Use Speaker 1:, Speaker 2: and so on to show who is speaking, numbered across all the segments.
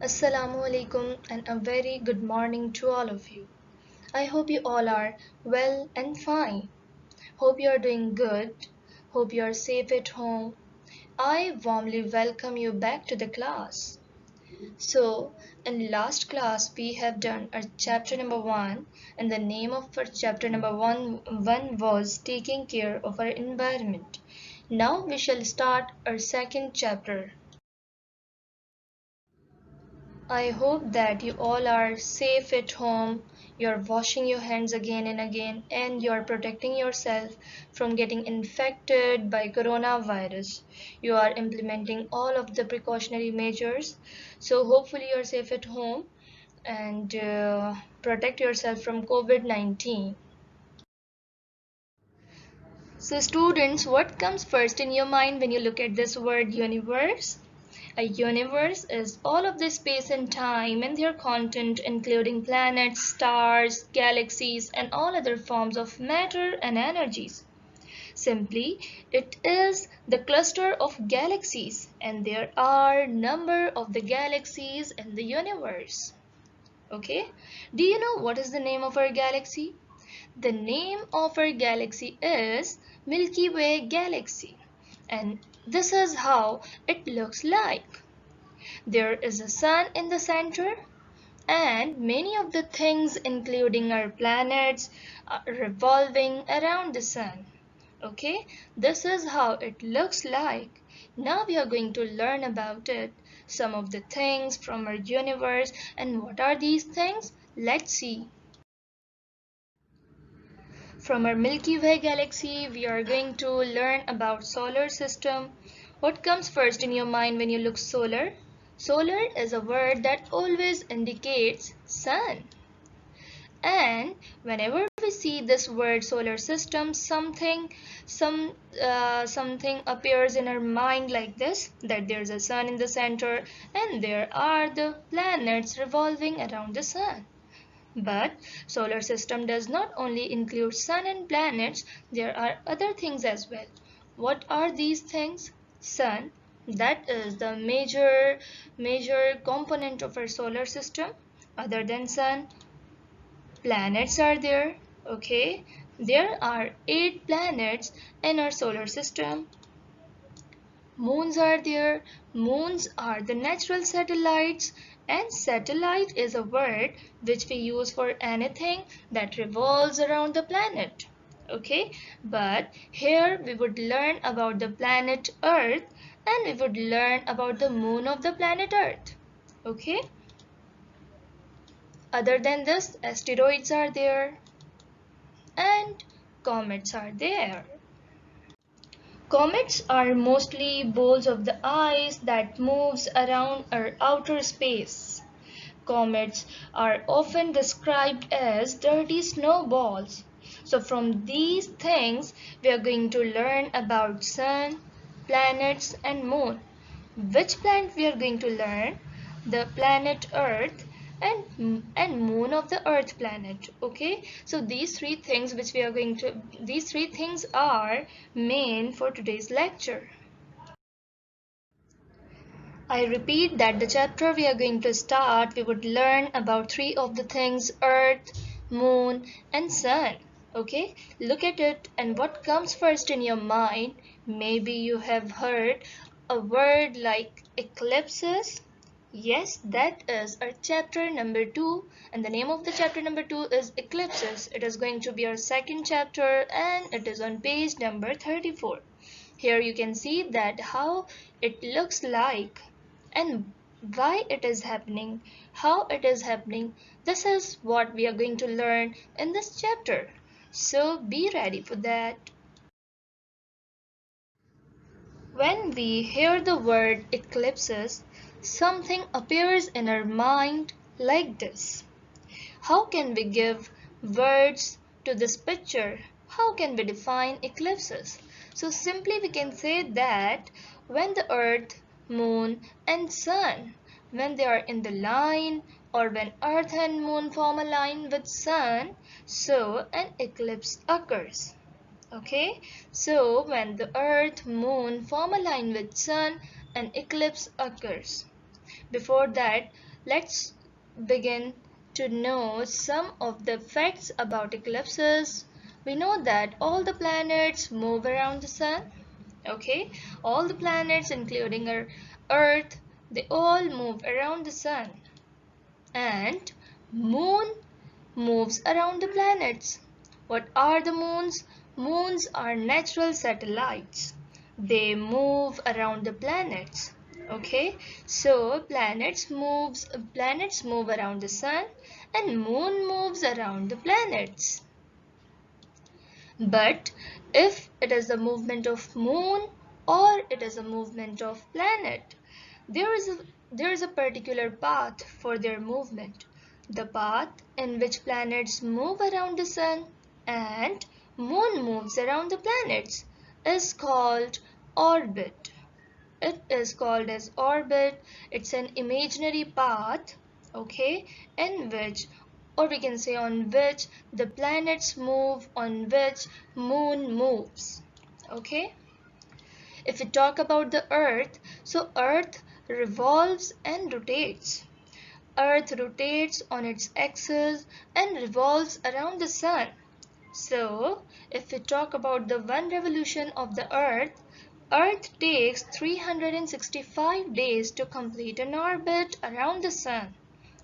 Speaker 1: Assalamu alaikum and a very good morning to all of you. I hope you all are well and fine. Hope you are doing good. Hope you are safe at home. I warmly welcome you back to the class. So, in last class we have done our chapter number 1 and the name of our chapter number 1 was taking care of our environment. Now we shall start our second chapter. I hope that you all are safe at home, you're washing your hands again and again, and you're protecting yourself from getting infected by coronavirus. You are implementing all of the precautionary measures. So, hopefully, you're safe at home and protect yourself from COVID-19. So, students, what comes first in your mind when you look at this word universe? A universe is all of the space and time and their content, including planets, stars, galaxies, and all other forms of matter and energies. Simply, it is the cluster of galaxies, and there are number of the galaxies in the universe. Okay? Do you know what is the name of our galaxy? The name of our galaxy is Milky Way galaxy, and this is how it looks like. There is a sun in the center, and many of the things, including our planets, are revolving around the sun. Okay, this is how it looks like. Now we are going to learn about it, some of the things from our universe, and what are these things? Let's see. From our Milky Way galaxy, we are going to learn about solar system. What comes first in your mind when you look solar? Solar is a word that always indicates sun. And whenever we see this word solar system, something appears in our mind like this, that there's a sun in the center and there are the planets revolving around the sun. But solar system does not only include sun and planets, there are other things as well. What are these things? Sun, that is the major component of our solar system. Other than sun, planets are there. Okay, there are 8 planets in our solar system. Moons are there. Moons are the natural satellites, and satellite is a word which we use for anything that revolves around the planet. Okay, but here we would learn about the planet Earth and we would learn about the moon of the planet Earth. Okay, other than this, asteroids are there and comets are there. Comets are mostly balls of the ice that moves around our outer space. Comets are often described as dirty snowballs. So from these things we are going to learn about sun, planets and moon. Which planet we are going to learn? The planet Earth and moon of the Earth planet. Okay, so these three things are main for today's lecture. I repeat that the chapter we are going to start, we would learn about three of the things: Earth, Moon, and Sun. Okay, look at it and what comes first in your mind? Maybe you have heard a word like eclipses. Yes, that is our chapter number 2, and the name of the chapter number 2 is Eclipses. It is going to be our second chapter and it is on page number 34. Here you can see that how it looks like and why it is happening, how it is happening. This is what we are going to learn in this chapter. So be ready for that. When we hear the word eclipses, something appears in our mind like this. How can we give words to this picture? How can we define eclipses? So simply we can say that when the earth, moon and sun, when they are in the line, or when earth and moon form a line with sun, so an eclipse occurs. Okay, so when the earth, moon form a line with sun, an eclipse occurs. Before that, Let's begin to know some of the facts about eclipses. We know that all the planets move around the sun. Okay, all the planets including our Earth, they all move around the sun. And moon moves around the planets. What are the moons? Moons are natural satellites. They move around the planets. Okay, so planets move around the sun and moon moves around the planets. But if it is a movement of moon or it is a movement of planet, there is a particular path for their movement. The path in which planets move around the sun and moon moves around the planets is called orbit. It is called as orbit. It's an imaginary path, okay, in which, or we can say on which, the planets move, on which moon moves. Okay, if we talk about the earth, so earth revolves and rotates. Earth rotates on its axis and revolves around the sun. So, if we talk about the one revolution of the Earth, Earth takes 365 days to complete an orbit around the Sun.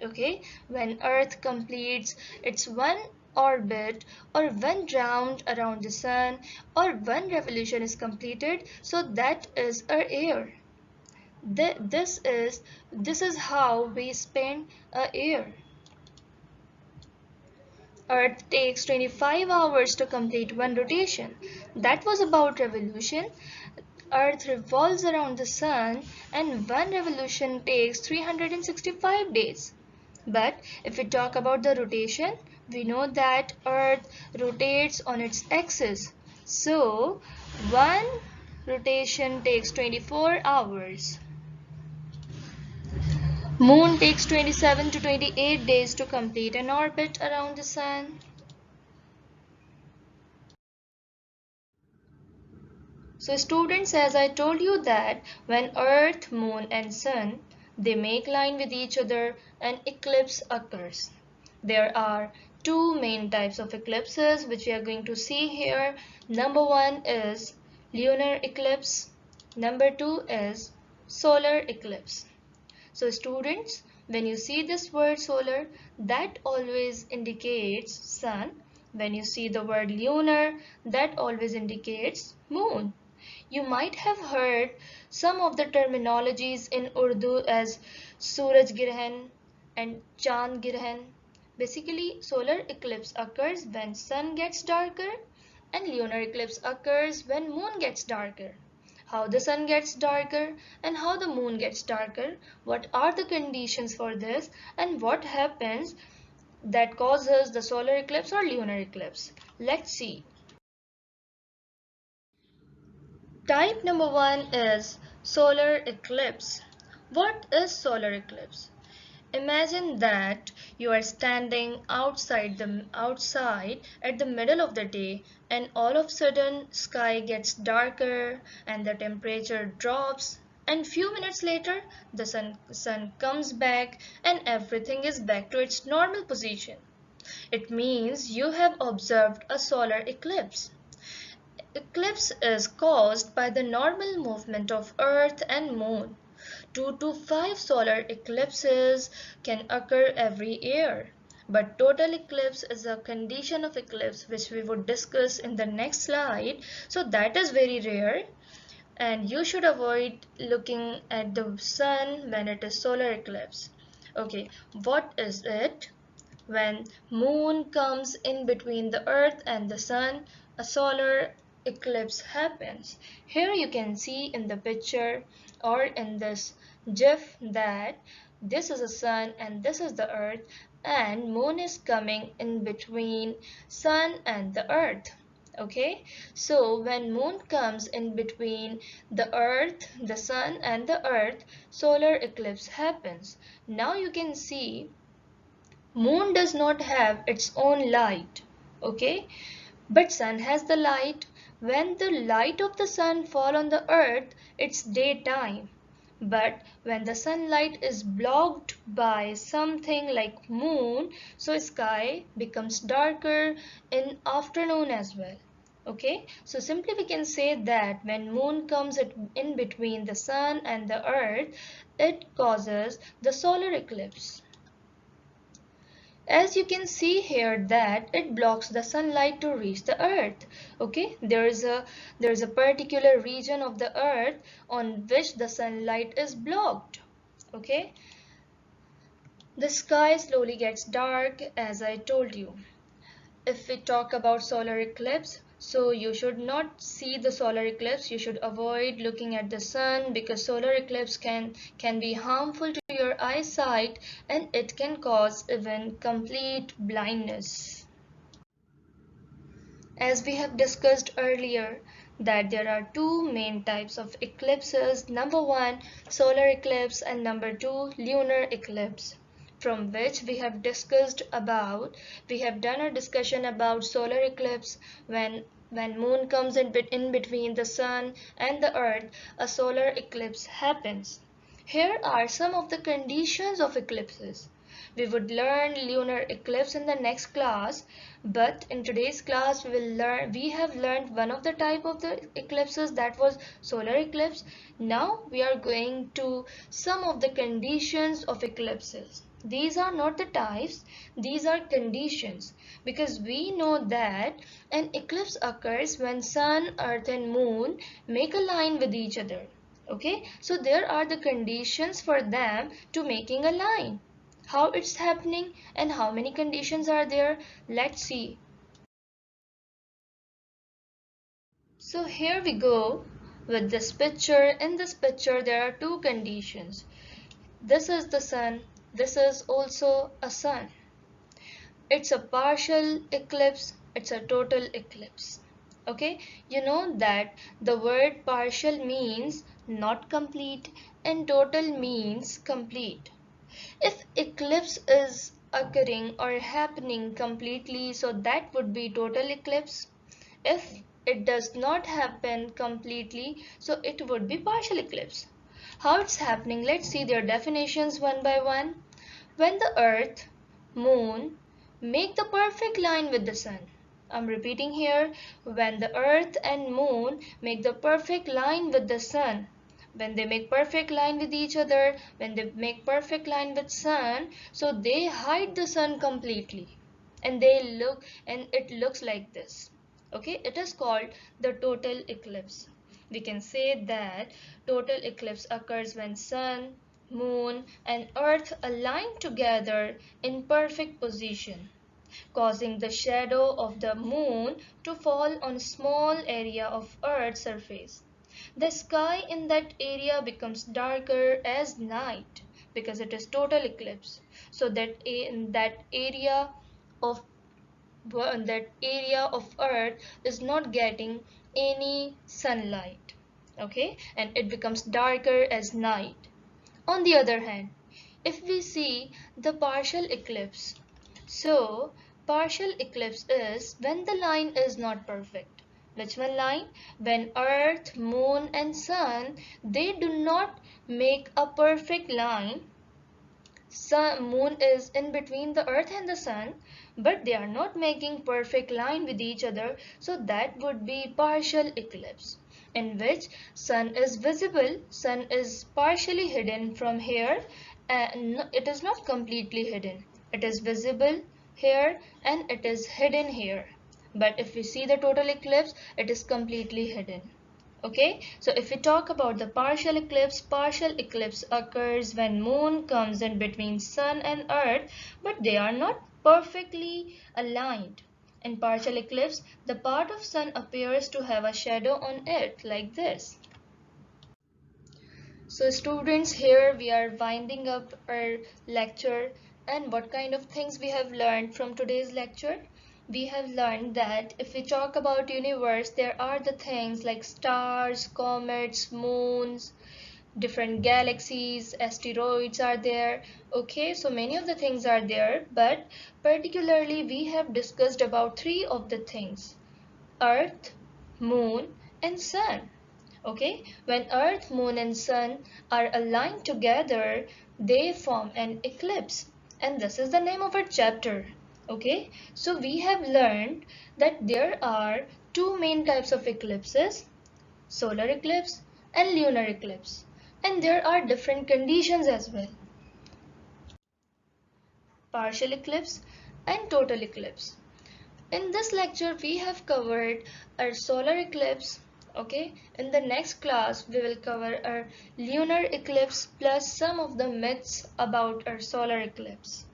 Speaker 1: Okay, when Earth completes its one orbit or one round around the Sun or one revolution is completed, so that is our year. This is how we spend a year. Earth takes 25 hours to complete one rotation. That was about revolution. Earth revolves around the sun and one revolution takes 365 days. But if we talk about the rotation, we know that Earth rotates on its axis. So, one rotation takes 24 hours. Moon takes 27 to 28 days to complete an orbit around the sun. So students, as I told you that when Earth, Moon and Sun, they make line with each other, an eclipse occurs. There are two main types of eclipses which we are going to see here. Number one is lunar eclipse. Number two is solar eclipse. So students, when you see this word solar, that always indicates sun. When you see the word lunar, that always indicates moon. You might have heard some of the terminologies in Urdu as Suraj Girhan and Chand Girhan. Basically, solar eclipse occurs when sun gets darker and lunar eclipse occurs when moon gets darker. How the sun gets darker and how the moon gets darker, what are the conditions for this, and what happens that causes the solar eclipse or lunar eclipse. Let's see. Type number one is solar eclipse. What is solar eclipse? Imagine that you are standing outside at the middle of the day and all of a sudden sky gets darker and the temperature drops and few minutes later the sun comes back and everything is back to its normal position. It means you have observed a solar eclipse. Eclipse is caused by the normal movement of Earth and Moon. 2 to 5 solar eclipses can occur every year. But total eclipse is a condition of eclipse which we would discuss in the next slide. So that is very rare and you should avoid looking at the sun when it is solar eclipse. Okay, what is it? When moon comes in between the earth and the sun, a solar eclipse happens. Here you can see in the picture or in this gif that this is the sun and this is the earth and moon is coming in between sun and the earth. Okay, so when moon comes in between the earth, the sun and the earth, solar eclipse happens. Now you can see moon does not have its own light, okay, but sun has the light. When the light of the sun fall on the earth, it's daytime. But when the sunlight is blocked by something like moon, so sky becomes darker in afternoon as well. Okay, so simply we can say that when moon comes in between the sun and the earth, it causes the solar eclipse. As you can see here that it blocks the sunlight to reach the earth. Okay, there is a particular region of the earth on which the sunlight is blocked. Okay, the sky slowly gets dark, as I told you. If we talk about solar eclipse, so you should not see the solar eclipse. You should avoid looking at the sun, because solar eclipse can be harmful to your eyesight, and it can cause even complete blindness. As we have discussed earlier, that there are two main types of eclipses. Number one, solar eclipse, and number two, lunar eclipse, from which we have done a discussion about solar eclipse. When moon comes in between the sun and the earth, a solar eclipse happens. Here are some of the conditions of eclipses. We would learn lunar eclipse in the next class, but in today's class we have learned one of the type of the eclipses, that was solar eclipse. Now we are going to some of the conditions of eclipses. These are not the types, these are conditions, because we know that an eclipse occurs when sun, earth and moon make a line with each other. Okay, so there are the conditions for them to making a line. How it's happening and how many conditions are there, let's see. So here we go with this picture. In this picture there are two conditions. This is the sun, this is also a sun. It's a partial eclipse, it's a total eclipse. Okay, you know that the word partial means not complete and total means complete. If eclipse is occurring or happening completely, so that would be total eclipse. If it does not happen completely, so it would be partial eclipse. How it's happening? Let's see their definitions one by one. When the earth, moon make the perfect line with the sun. I'm repeating here. When the earth and moon make the perfect line with the sun. When they make perfect line with each other, when they make perfect line with sun, so they hide the sun completely. And it looks like this. Okay, it is called the total eclipse. We can say that total eclipse occurs when sun, moon and earth align together in perfect position, causing the shadow of the moon to fall on a small area of earth's surface. The sky in that area becomes darker as night because it is total eclipse. So that in of that area of earth is not getting any sunlight. Okay, and it becomes darker as night. On the other hand, if we see the partial eclipse, so partial eclipse is when the line is not perfect. Which one line? When earth, moon and sun, they do not make a perfect line. Moon is in between the earth and the sun, but they are not making perfect line with each other, so that would be partial eclipse, in which sun is visible, sun is partially hidden from here, and it is not completely hidden, it is visible here and it is hidden here. But if we see the total eclipse, it is completely hidden. Okay, so if we talk about the partial eclipse occurs when moon comes in between sun and earth, but they are not perfectly aligned. In partial eclipse, the part of sun appears to have a shadow on it like this. So students, here we are winding up our lecture, and what kind of things we have learned from today's lecture? We have learned that if we talk about universe, there are the things like stars, comets, moons, different galaxies, asteroids are there. Okay, so many of the things are there, but particularly we have discussed about three of the things: earth, moon and sun. Okay, when Earth, Moon and Sun are aligned together, they form an eclipse. And this is the name of our chapter. Okay, so we have learned that there are two main types of eclipses, solar eclipse and lunar eclipse. And there are different conditions as well, partial eclipse and total eclipse. In this lecture, we have covered our solar eclipse. Okay, in the next class, we will cover our lunar eclipse plus some of the myths about our solar eclipse.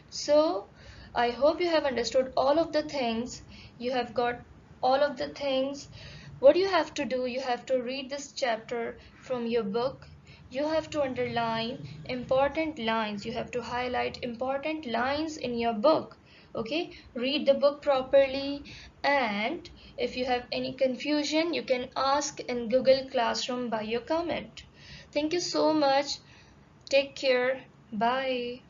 Speaker 1: So, I hope you have understood all of the things. You have got all of the things. What you have to do, you have to read this chapter from your book. You have to underline important lines. You have to highlight important lines in your book. Okay, read the book properly, and if you have any confusion, you can ask in Google Classroom by your comment. Thank you so much. Take care. Bye.